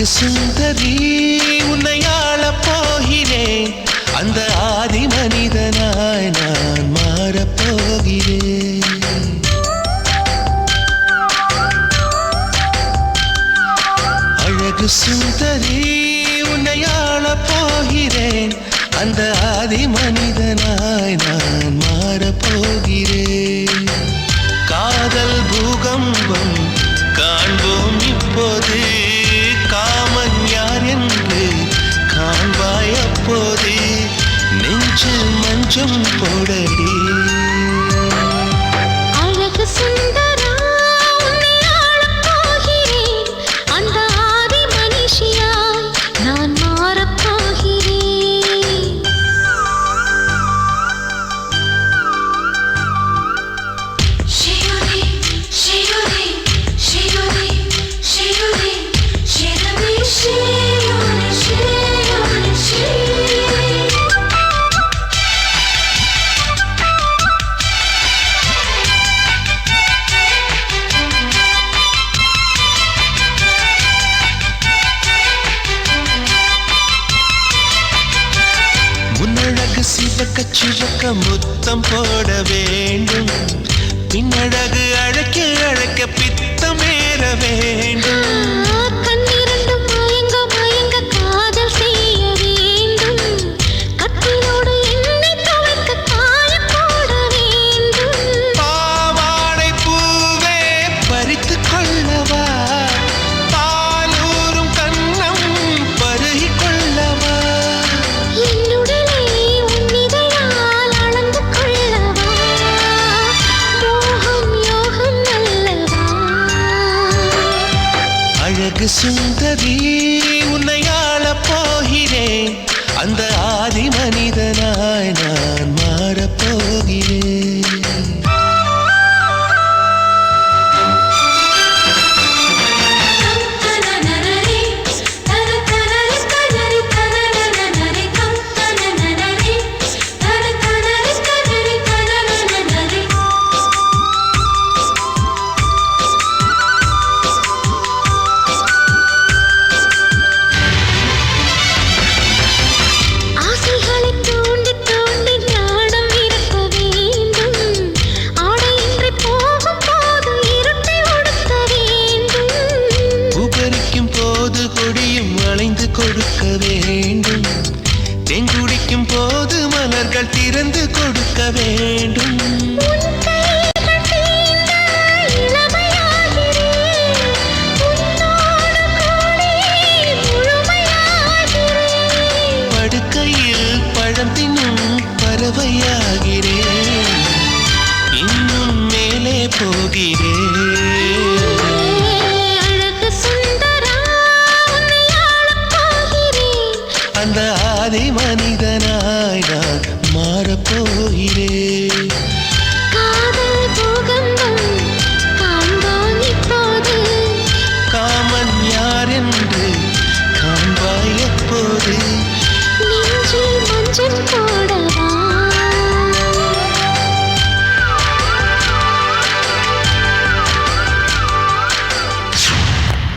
அழகு சுந்தரி உன்னை ஆளப் போகிறேன் அந்த ஆதி மனிதனாய் நான் மாறப்போகிறேன் அழகு சுந்தரி உன்னை ஆளப் போகிறேன் அந்த ஆதி மனிதனாய் நான் மாறப்போகிறேன் காதல் பூகம்பம் காண்போம் இப்போது காமன் யார் என்று காண்பாய் அப்போது நெஞ்சில் மஞ்சம் போடடி அழகு சுந்தரா உன்னை ஆளப் போகிறேன் அந்த ஆதி மனுஷியாய் நான் மாறப் போகிறேன் ஷியுரி ஷியுரி ஷியுரி ஷியுரி ஷியுரி ஷியுரி ஷியுரி ஷியுரி முன்னழகு சிவக்க சிவக்க முத்தம் போட வேண்டும் பின்னழகு அழைக்க அழைக்க பித்தமேற வேண்டும் கண்ணிரண்டும் மயங்க மயங்க காதல் செய்ய வேண்டும் கத்தினோடு என்னை துவைக்க காயம் போட வேண்டும் பாவாடை பூவே பறித்துக் கொள்ளவா பாலூரும் கன்னம் பருகிக் கொள்ளவா என்னுடனே உன்னிதழால் அளந்து கொள்ளவா மோகம் யோகம் அல்லவா அழகு சுந்தரி உன்னை ஆளப் போகிறேன் அந்த ஆதி மனிதனாய் நான் மாறப்போகிறேன் தனனனரி தனதனரி தனரி தனனனரி தனனனரி தனதனரி தனரி தனனனரி ஆசைகளை தூண்டி தூண்டி ஞானம் இருக்க வேண்டும் ஆடையின்றி போகும் போது இருட்டை ஒடுக்க வேண்டும் உபரிக்கும் போது கொடியும் வளைந்து கொடுக்க வேண்டும் தெங்குடிக்கும் போது மலர்கள் திறந்து கொடுக்க வேண்டும் உன் கைகள் தீண்ட இளமையாகிறேன் உன்னோடு கூடி முழுமையாகிறேன் படுக்கையில் பழம் தின்னும் பறவையாகிறேன் இன்னும் மேலே போகிறேன் அழகு சுந்தரா உன்னை ஆளப் போகிறேன் அந்த ஆதி மனிதனாய் நான் மாறப்போகிறேன்